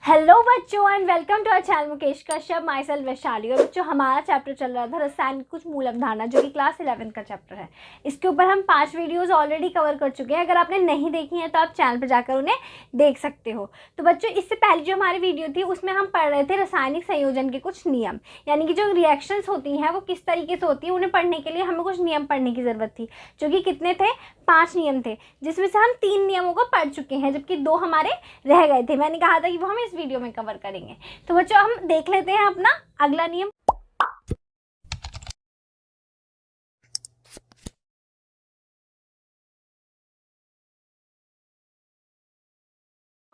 Hello बच्चों and welcome to our channel Mukesh Kashyap myself Vaishali. और बच्चों हमारा चैप्टर चल रहा था रसायन कुछ मूल अवधारणा, जो कि क्लास 11 का चैप्टर है। इसके ऊपर हम 5 वीडियोस ऑलरेडी कवर कर चुके हैं। अगर आपने नहीं देखी हैं तो आप चैनल पर जाकर उन्हें देख सकते हो। तो बच्चों इससे पहले जो हमारी वीडियो थी उसमें हम पढ़ रहे थे रासायनिक संयोजन के कुछ नियम, यानी कि जो रिएक्शंस होती हैं वो किस तरीके से होती हैं, उन्हें पढ़ने के लिए हमें कुछ नियम पढ़ने की ज़रूरत थी, जो कि कितने थे, 5 नियम थे, जिसमें से हम 3 नियमों को पढ़ चुके हैं, जबकि 2 हमारे रह गए थे। मैंने कहा था कि वो हम इस वीडियो में कवर करेंगे। तो बच्चों हम देख लेते हैं अपना अगला नियम।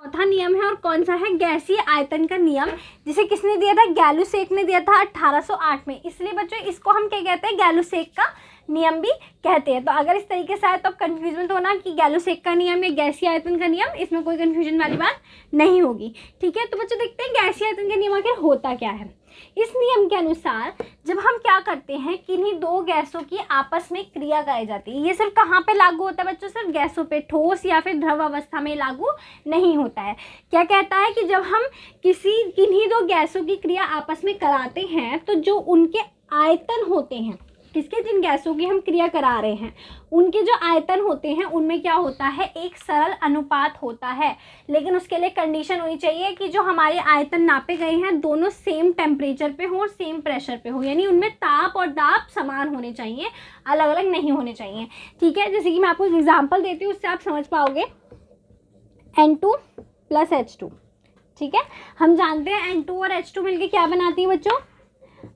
चौथा नियम है, और कौन सा है, गैसीय आयतन का नियम, जिसे किसने दिया था, गैलुसेक ने दिया था 1808 में। इसलिए बच्चों इसको हम क्या कहते हैं, गैलुसेक का नियम भी कहते हैं। तो अगर इस तरीके से आए तो अब कंफ्यूजन मत होना कि गैलुसेक का नियम या गैसीय आयतन का नियम, इसमें कोई कंफ्यूजन वाली बात नहीं होगी। ठीक है, तो बच्चों देखते हैं गैसीय आयतन का नियम आखिर होता क्या है। इस नियम के अनुसार जब हम क्या करते हैं, किन्हीं 2 गैसों की आपस में क्रिया कराई जाती है। ये सिर्फ कहाँ पे लागू होता है बच्चों, सिर्फ गैसों पे, ठोस या फिर द्रव अवस्था में लागू नहीं होता है। क्या कहता है कि जब हम किन्हीं 2 गैसों की क्रिया आपस में कराते हैं तो जो उनके आयतन होते हैं, किसके, जिन गैसों की हम क्रिया करा रहे हैं उनके जो आयतन होते हैं उनमें क्या होता है, एक सरल अनुपात होता है। लेकिन उसके लिए कंडीशन होनी चाहिए कि जो हमारे आयतन नापे गए हैं दोनों सेम टेम्परेचर पे हो और सेम प्रेशर पे हो, यानी उनमें ताप और दाब समान होने चाहिए, अलग अलग नहीं होने चाहिए। ठीक है, जैसे कि मैं आपको एक एग्जाम्पल देती हूँ, उससे आप समझ पाओगे। N2 + H2, ठीक है, हम जानते हैं N2 और H2 मिलके क्या बनाती है बच्चों,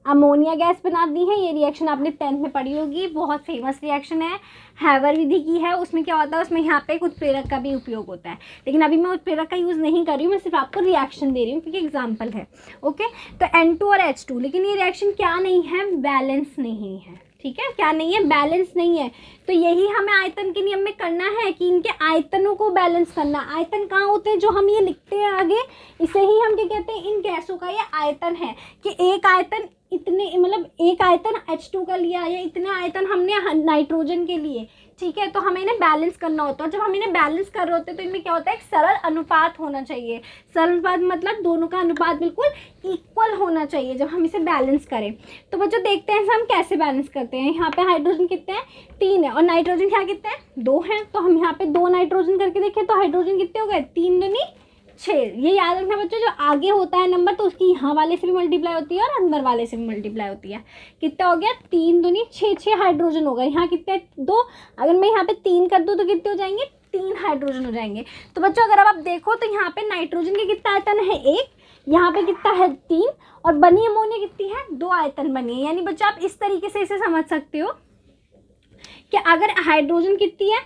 अमोनिया गैस बनाती है। ये रिएक्शन आपने 10th में पढ़ी होगी, बहुत फेमस रिएक्शन है, हैवर विधि की है। उसमें क्या होता है, उसमें यहाँ पे एक उत्प्रेरक का भी उपयोग होता है, लेकिन अभी मैं उत्प्रेरक का यूज़ नहीं कर रही हूँ, मैं सिर्फ आपको रिएक्शन दे रही हूँ क्योंकि एग्जाम्पल है। ओके, तो N2 और H2, लेकिन ये रिएक्शन क्या नहीं है, बैलेंस नहीं है। ठीक है, क्या नहीं है, बैलेंस नहीं है। तो यही हमें आयतन के नियम में करना है कि इनके आयतनों को बैलेंस करना। आयतन कहाँ होते हैं, जो हम ये लिखते हैं आगे, इसे ही हम क्या कहते हैं, इन गैसों का ये आयतन है कि एक आयतन इतने, मतलब एक आयतन H2 का लिया या इतने आयतन हमने नाइट्रोजन के लिए। ठीक है, तो हमें इन्हें बैलेंस करना होता है। जब हम इन्हें बैलेंस कर रहे होते हैं तो इनमें क्या होता है, एक सरल अनुपात होना चाहिए। सरल अनुपात मतलब दोनों का अनुपात बिल्कुल इक्वल होना चाहिए जब हम इसे बैलेंस करें। तो बच्चों देखते हैं हम कैसे बैलेंस करते हैं। यहाँ पे हाइड्रोजन कितने हैं, 3 है, और नाइट्रोजन क्या कितने हैं, 2 हैं। तो हम यहाँ पे 2 नाइट्रोजन करके देखें तो हाइड्रोजन कितने हो गए, 3 दूनी 6। ये याद रखना बच्चों, जो आगे होता है नंबर तो उसकी यहाँ वाले से भी मल्टीप्लाई होती है और अंदर वाले से भी मल्टीप्लाई होती है। कितना हो गया, 3 दूनी 6, 6 हाइड्रोजन हो गए। यहाँ कितने, 2। अगर मैं यहाँ पे 3 कर दूँ तो कितने हो जाएंगे, 3 हाइड्रोजन हो जाएंगे। तो बच्चों अगर आप देखो तो यहाँ पे नाइट्रोजन के कितना आयतन है, 1, यहाँ पे कितना है, 3, और बनी अमोनिया कितनी है, 2 आयतन बनी है। यानी बच्चों आप इस तरीके से इसे समझ सकते हो कि अगर हाइड्रोजन कितनी है,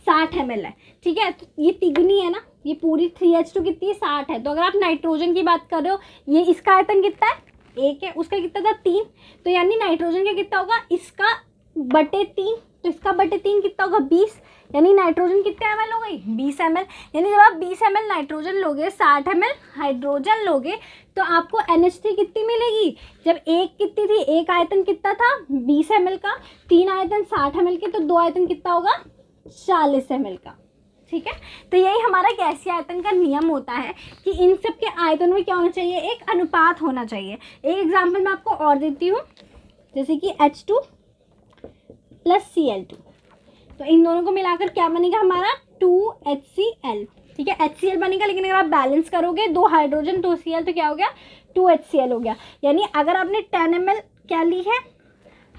60 ml है। ठीक है, तो ये तिगुनी है ना, ये पूरी 3H2 कितनी है, 60 है। तो अगर आप नाइट्रोजन की बात कर रहे हो, ये इसका आयतन कितना है, 1 है, उसका कितना था, 3। तो यानी नाइट्रोजन का कितना होगा, इसका बटे 3, तो इसका बटे 3 कितना होगा, 20। यानी नाइट्रोजन कितने ml हो गई, 20 ml। यानी जब आप 20 ml नाइट्रोजन लोगे, 60 ml हाइड्रोजन लोगे, तो आपको NH3 कितनी मिलेगी। जब एक कितनी थी, एक आयतन कितना था, 20 ml का, 3 आयतन 60 ml के, तो 2 आयतन कितना होगा, 40 ml का। ठीक है, तो यही हमारा गैसीय आयतन का नियम होता है कि इन सब के आयतनों में क्या होना चाहिए, एक अनुपात होना चाहिए। एक एग्जांपल मैं आपको और देती हूँ, जैसे कि H2 + Cl2, तो इन दोनों को मिलाकर क्या बनेगा हमारा, 2HCl। ठीक है, HCl बनेगा, लेकिन अगर आप बैलेंस करोगे 2 हाइड्रोजन 2 Cl तो क्या हो गया, 2HCl हो गया। यानी अगर आपने 10 ml क्या ली है,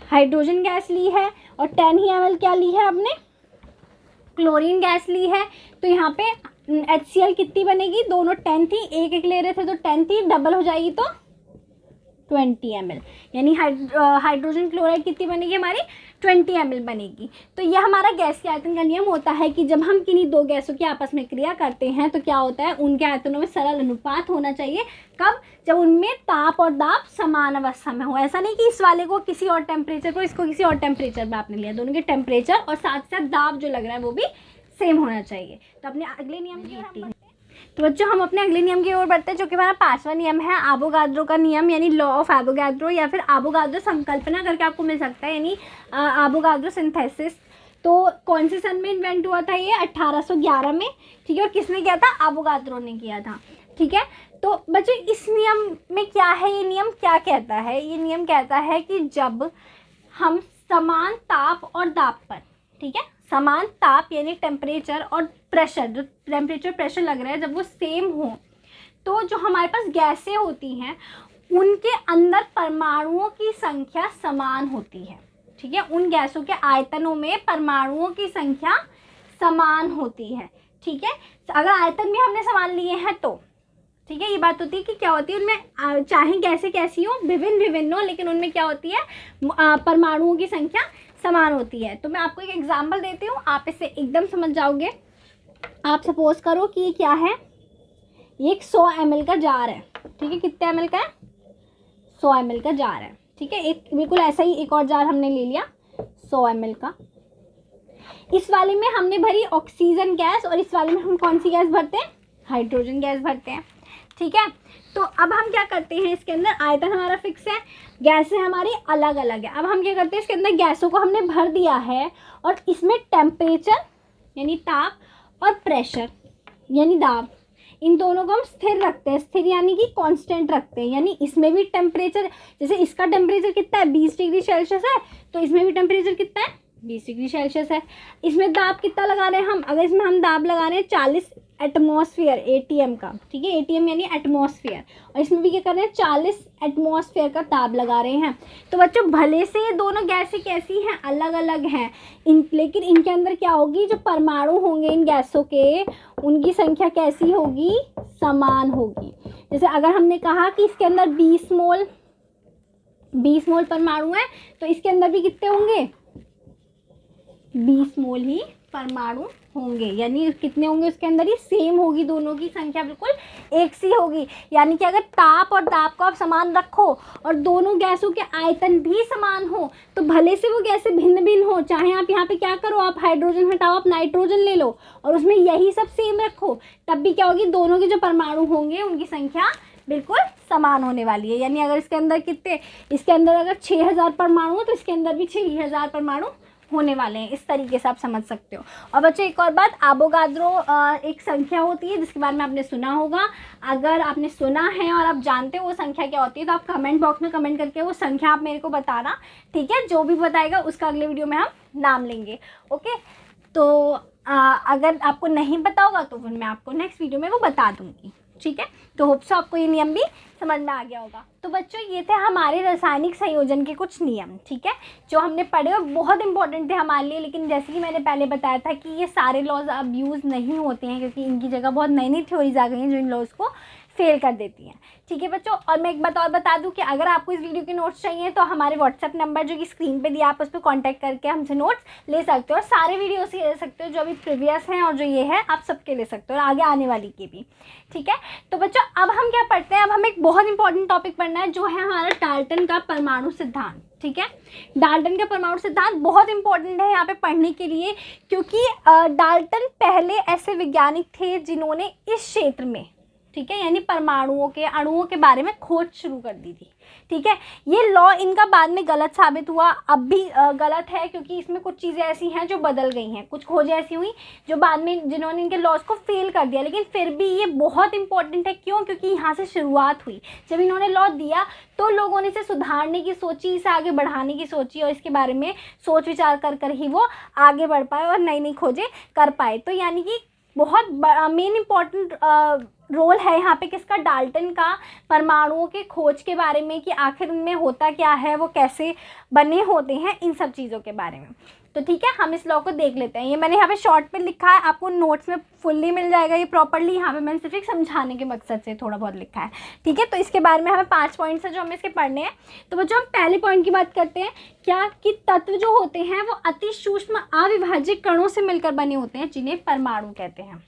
हाइड्रोजन गैस ली है, और 10 ही ml क्या ली है, आपने क्लोरीन गैस ली है, तो यहाँ पे HCl कितनी बनेगी, दोनों 10 थी, एक एक ले रहे थे तो 10 थी, डबल हो जाएगी तो 20 ml। यानी हाइड्रोजन क्लोराइड कितनी बनेगी हमारी, 20 ml बनेगी। तो यह हमारा गैसीय आयतन का नियम होता है कि जब हम किन्हीं 2 गैसों की आपस में क्रिया करते हैं तो क्या होता है, उनके आयतनों में सरल अनुपात होना चाहिए। कब, जब उनमें ताप और दाब समान अवस्था में हो। ऐसा नहीं कि इस वाले को किसी और टेम्परेचर पर, इसको किसी और टेम्परेचर पर आपने लिया, दोनों के टेम्परेचर और साथ साथ दाब जो लग रहा है वो भी सेम होना चाहिए। तो अपने अगले नियम की तो बच्चों हम अपने अगले नियम की ओर बढ़ते हैं, जो कि हमारा 5वां नियम है, एवोगाड्रो का नियम, यानी लॉ ऑफ एवोगाड्रो, या फिर एवोगाड्रो संकल्पना करके आपको मिल सकता है, यानी एवोगाड्रो सिंथेसिस। तो कौन से सन में इन्वेंट हुआ था ये, 1811 में। ठीक है, और किसने किया था, एवोगाड्रो ने किया था। ठीक है। तो बच्चों इस नियम में क्या है, ये नियम क्या कहता है, ये नियम कहता है कि जब हम समान ताप और दाब पर, ठीक है, समान ताप यानी टेम्परेचर और प्रेशर, जो टेम्परेचर प्रेशर लग रहा है, जब वो सेम हो तो जो हमारे पास गैसें होती हैं उनके अंदर परमाणुओं की संख्या समान होती है, ठीक है। उन गैसों के आयतनों में परमाणुओं की संख्या समान होती है, ठीक है। अगर आयतन भी हमने समान लिए हैं तो, ठीक है, ये बात होती है कि क्या होती है उनमें, चाहे गैसें कैसी हो, विभिन्न हो, लेकिन उनमें क्या होती है, परमाणुओं की संख्या समान होती है। तो मैं आपको एक एग्जांपल देती हूँ, आप इसे एकदम समझ जाओगे। आप सपोज करो कि ये क्या है, ये एक 100 ml का जार है, ठीक है। कितने ml का है, 100 ml का जार है, ठीक है। एक बिल्कुल ऐसा ही एक और जार हमने ले लिया 100 ml का। इस वाले में हमने भरी ऑक्सीजन गैस और इस वाले में हम कौन सी गैस भरते हैं, हाइड्रोजन गैस भरते हैं, ठीक है। तो अब हम क्या करते हैं, इसके अंदर आयतन हमारा फिक्स है, गैसें हमारी अलग अलग है। अब हम क्या करते हैं, इसके अंदर गैसों को हमने भर दिया है और इसमें टेम्परेचर यानी ताप और प्रेशर यानी दाब, इन दोनों को हम स्थिर रखते हैं। स्थिर यानी कि कांस्टेंट रखते हैं, यानी इसमें भी टेम्परेचर, जैसे इसका टेम्परेचर कितना है 20 डिग्री सेल्सियस है, तो इसमें भी टेम्परेचर कितना है 20 डिग्री सेल्सियस है। इसमें दाब कितना लगा रहे हैं हम, अगर इसमें हम दाब लगा रहे हैं 40 एटमॉस्फेयर ATM का, ठीक है, ATM यानी एटमॉस्फेयर, और इसमें भी क्या कर रहे हैं 40 एटमॉस्फेयर का दाब लगा रहे हैं। तो बच्चों भले से ये दोनों गैसें कैसी हैं, अलग अलग हैं, लेकिन इनके अंदर क्या होगी, जो परमाणु होंगे इन गैसों के, उनकी संख्या कैसी होगी, समान होगी। जैसे अगर हमने कहा कि इसके अंदर 20 मोल परमाणु है, तो इसके अंदर भी कितने होंगे, 20 मोल ही परमाणु होंगे, यानी कितने होंगे उसके अंदर, ही सेम होगी, दोनों की संख्या बिल्कुल एक सी होगी। यानी कि अगर ताप और दाब को आप समान रखो और दोनों गैसों के आयतन भी समान हो, तो भले से वो गैसें भिन्न भिन्न हो, चाहे आप यहाँ पे क्या करो, आप हाइड्रोजन हटाओ, आप नाइट्रोजन ले लो और उसमें यही सब सेम रखो, तब भी क्या होगी, दोनों के जो परमाणु होंगे उनकी संख्या बिल्कुल समान होने वाली है। यानी अगर इसके अंदर कितने, इसके अंदर अगर 6000 परमाणु हो तो इसके अंदर भी 6000 परमाणु होने वाले हैं। इस तरीके से आप समझ सकते हो। और बच्चों एक और बात, एवोगाड्रो एक संख्या होती है जिसके बारे में आपने सुना होगा। अगर आपने सुना है और आप जानते हो वो संख्या क्या होती है, तो आप कमेंट बॉक्स में कमेंट करके वो संख्या आप मेरे को बताना, ठीक है। जो भी बताएगा उसका अगले वीडियो में हम नाम लेंगे, ओके। तो अगर आपको नहीं पता होगा तो फिर मैं आपको नेक्स्ट वीडियो में वो बता दूँगी, ठीक है। तो होप सो आपको ये नियम भी समझ में आ गया होगा। तो बच्चों ये थे हमारे रासायनिक संयोजन के कुछ नियम, ठीक है, जो हमने पढ़े और बहुत इंपॉर्टेंट थे हमारे लिए। लेकिन जैसे कि मैंने पहले बताया था कि ये सारे लॉज अब यूज़ नहीं होते हैं, क्योंकि इनकी जगह बहुत नई नई थ्योरीज आ गई हैं जो इन लॉज को फेल कर देती हैं, ठीक है बच्चों। और मैं एक बात और बता दूं कि अगर आपको इस वीडियो के नोट्स चाहिए तो हमारे व्हाट्सएप नंबर जो कि स्क्रीन पे दिया, आप उस पर कांटेक्ट करके हमसे नोट्स ले सकते हो, और सारे वीडियो से ले सकते हो, जो अभी प्रीवियस हैं और जो ये है आप सबके ले सकते हो, और आगे आने वाली के भी, ठीक है। तो बच्चों अब हम क्या पढ़ते हैं, अब हम एक बहुत इंपॉर्टेंट टॉपिक पढ़ना है जो है हमारा डाल्टन का परमाणु सिद्धांत, ठीक है। डाल्टन का परमाणु सिद्धांत बहुत इंपॉर्टेंट है यहाँ पे पढ़ने के लिए, क्योंकि डाल्टन पहले ऐसे वैज्ञानिक थे जिन्होंने इस क्षेत्र में, ठीक है, यानी परमाणुओं के, अणुओं के बारे में खोज शुरू कर दी थी, ठीक है। ये लॉ इनका बाद में गलत साबित हुआ, अब भी गलत है, क्योंकि इसमें कुछ चीज़ें ऐसी हैं जो बदल गई हैं, कुछ खोजें ऐसी हुई जो बाद में जिन्होंने इनके लॉज को फेल कर दिया। लेकिन फिर भी ये बहुत इंपॉर्टेंट है, क्यों, क्योंकि यहाँ से शुरुआत हुई। जब इन्होंने लॉ दिया तो लोगों ने इसे सुधारने की सोची, इसे आगे बढ़ाने की सोची, और इसके बारे में सोच विचार कर कर ही वो आगे बढ़ पाए और नई नई खोजें कर पाए। तो यानी कि बहुत मेन इम्पॉर्टेंट रोल है यहाँ पे किसका, डाल्टन का, परमाणुओं के खोज के बारे में, कि आखिर उनमें होता क्या है, वो कैसे बने होते हैं, इन सब चीज़ों के बारे में। तो ठीक है, हम इस लॉ को देख लेते हैं। ये मैंने यहाँ पे शॉर्ट पे लिखा है, आपको नोट्स में फुल्ली मिल जाएगा ये प्रॉपरली। यहाँ पे मैंने सिर्फ एक समझाने के मकसद से थोड़ा बहुत लिखा है, ठीक है। तो इसके बारे में हमें 5 पॉइंट्स है जो हमें इसके पढ़ने हैं। तो बच्चों हम पहले पॉइंट की बात करते हैं, क्या कि तत्व जो होते हैं वो अति सूक्ष्म अविभाज्य कणों से मिलकर बने होते हैं, जिन्हें परमाणु कहते हैं।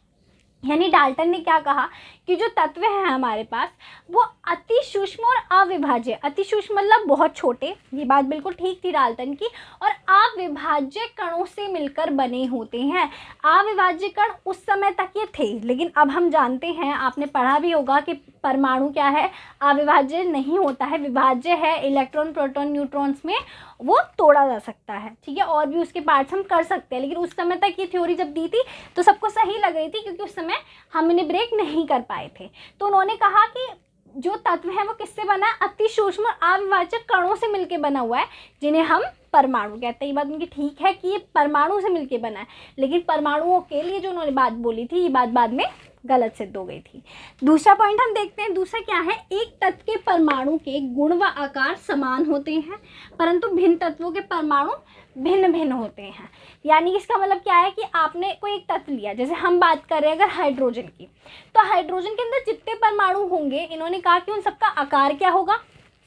यानी डाल्टन ने क्या कहा कि जो तत्व हैं हमारे पास वो अति सूक्ष्म और अविभाज्य, अति सूक्ष्म मतलब बहुत छोटे, ये बात बिल्कुल ठीक थी डाल्टन की, और अविभाज्य कणों से मिलकर बने होते हैं। अविभाज्य कण उस समय तक ये थे, लेकिन अब हम जानते हैं, आपने पढ़ा भी होगा कि परमाणु क्या है, अविभाज्य नहीं होता है, विभाज्य है। इलेक्ट्रॉन, प्रोटॉन, न्यूट्रॉन्स में वो तोड़ा जा सकता है, ठीक है। और भी उसके पार्ट्स हम कर सकते हैं, लेकिन उस समय तक ये थ्योरी जब दी थी तो सबको सही लग रही थी, क्योंकि उस समय हम इन्हें ब्रेक नहीं कर पाए थे। तो उन्होंने कहा कि जो तत्व है वो किससे बना है, अति सूक्ष्म और अविभाज्य कणों से मिलकर बना हुआ है, जिन्हें हम परमाणु कहते हैं। ये बात उनकी ठीक है कि ये परमाणु से मिलकर बना है, लेकिन परमाणुओं के लिए जो उन्होंने बात बोली थी, ये बात बाद में गलत सिद्ध हो गई थी। दूसरा पॉइंट हम देखते हैं, दूसरा क्या है, एक तत्व के परमाणु के गुण व आकार समान होते हैं, परंतु भिन्न तत्वों के परमाणु भिन्न भिन्न होते हैं। यानी इसका मतलब क्या है कि आपने कोई एक तत्व लिया, जैसे हम बात कर रहे हैं अगर हाइड्रोजन की, तो हाइड्रोजन के अंदर जितने परमाणु होंगे, इन्होंने कहा कि उन सबका आकार क्या होगा,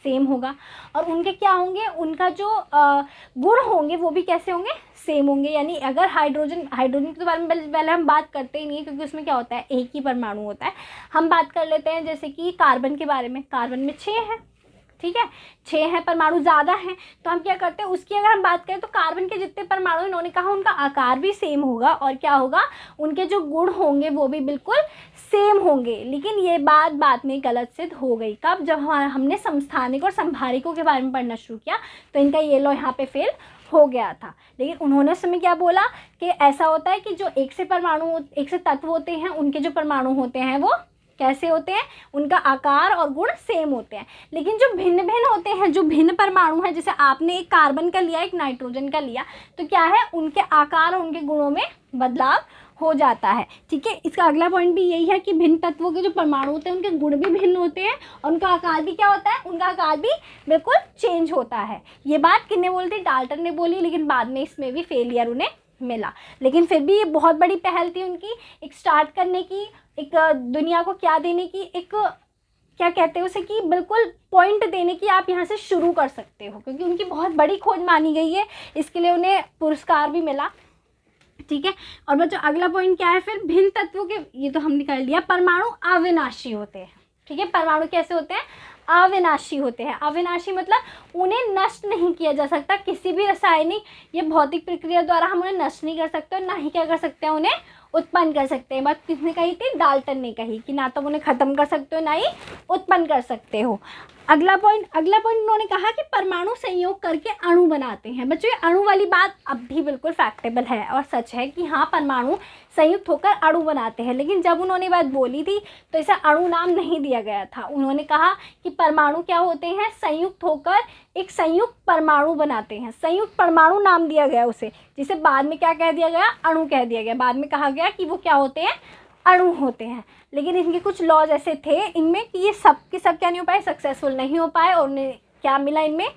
सेम होगा, और उनके क्या होंगे, उनका जो गुण होंगे वो भी कैसे होंगे, सेम होंगे। यानी अगर हाइड्रोजन के बारे में पहले हम बात करते ही नहीं है, क्योंकि उसमें क्या होता है, एक ही परमाणु होता है। हम बात कर लेते हैं जैसे कि कार्बन के बारे में, कार्बन में 6 है, ठीक है, 6 हैं, परमाणु ज़्यादा हैं। तो हम क्या करते हैं, उसकी अगर हम बात करें तो कार्बन के जितने परमाणु, इन्होंने कहा उनका आकार भी सेम होगा, और क्या होगा, उनके जो गुण होंगे वो भी बिल्कुल सेम होंगे। लेकिन ये बात बाद में गलत सिद्ध हो गई। कब, जब हमने समस्थानिक और संभारिकों के बारे में पढ़ना शुरू किया, तो इनका ये लॉ यहाँ पे फेल हो गया था। लेकिन उन्होंने उस समय क्या बोला कि ऐसा होता है कि जो एक से तत्व होते हैं, उनके जो परमाणु होते हैं वो कैसे होते हैं, उनका आकार और गुण सेम होते हैं। लेकिन जो भिन्न भिन्न होते हैं, जो भिन्न परमाणु हैं, जैसे आपने एक कार्बन का लिया, एक नाइट्रोजन का लिया, तो क्या है, उनके आकार और उनके गुणों में बदलाव हो जाता है, ठीक है। इसका अगला पॉइंट भी यही है कि भिन्न तत्वों के जो परमाणु होते हैं उनके गुण भी भिन्न होते हैं, और उनका आकार भी क्या होता है, उनका आकार भी बिल्कुल चेंज होता है। ये बात किसने बोली थी, डाल्टन ने बोली, लेकिन बाद में इसमें भी फेलियर उन्हें मिला। लेकिन फिर भी ये बहुत बड़ी पहल थी उनकी, एक स्टार्ट करने की, एक दुनिया को क्या देने की, एक क्या कहते हैं उसे, कि बिल्कुल पॉइंट देने की, आप यहाँ से शुरू कर सकते हो, क्योंकि उनकी बहुत बड़ी खोज मानी गई है। इसके लिए उन्हें पुरस्कार भी मिला, ठीक है। और बच्चों अगला पॉइंट क्या है फिर, भिन्न तत्वों के, ये तो हमने कर लिया, परमाणु अविनाशी होते हैं, ठीक है। परमाणु कैसे होते हैं, अविनाशी होते हैं। अविनाशी मतलब उन्हें नष्ट नहीं किया जा सकता, किसी भी रासायनिक या भौतिक प्रक्रिया द्वारा हम उन्हें नष्ट नहीं कर सकते, और ना ही क्या कर सकते हैं, उन्हें उत्पन्न कर सकते हैं। बात किसने कही थी, डाल्टन ने कही कि ना तो उन्हें ख़त्म कर सकते हो, ना ही उत्पन्न कर सकते हो। अगला पॉइंट उन्होंने कहा कि परमाणु संयोग करके अणु बनाते हैं। बच्चों ये अणु वाली बात अब भी बिल्कुल फैक्टेबल है और सच है कि हाँ, परमाणु संयुक्त होकर अणु बनाते हैं। लेकिन जब उन्होंने बात बोली थी तो इसे अणु नाम नहीं दिया गया था। उन्होंने कहा कि परमाणु क्या होते हैं, संयुक्त होकर एक संयुक्त परमाणु बनाते हैं। संयुक्त परमाणु नाम दिया गया उसे, जिसे बाद में क्या कह दिया गया, अणु कह दिया गया। बाद में कहा गया कि वो क्या होते हैं, अणु होते हैं। लेकिन इनके कुछ लॉज ऐसे थे इनमें कि ये सब के सब क्या नहीं हो पाए, सक्सेसफुल नहीं हो पाए, और उन्हें क्या मिला, इनमें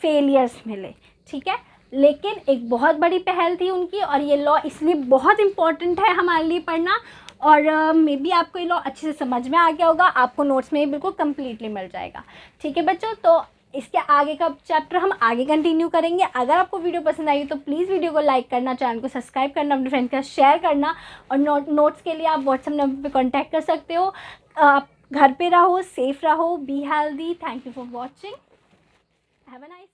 फेलियर्स मिले, ठीक है। लेकिन एक बहुत बड़ी पहल थी उनकी, और ये लॉ इसलिए बहुत इम्पॉर्टेंट है हमारे लिए पढ़ना। और मे बी आपको ये लॉ अच्छे से समझ में आ गया होगा, आपको नोट्स में बिल्कुल कम्प्लीटली मिल जाएगा, ठीक है बच्चों। तो इसके आगे का चैप्टर हम आगे कंटिन्यू करेंगे। अगर आपको वीडियो पसंद आई तो प्लीज़ वीडियो को लाइक करना, चैनल को सब्सक्राइब करना, अपने फ्रेंड्स के साथ शेयर करना, और नोट्स के लिए आप व्हाट्सएप नंबर पे कांटेक्ट कर सकते हो। आप घर पे रहो, सेफ रहो, be healthy. Thank you for watching, have a nice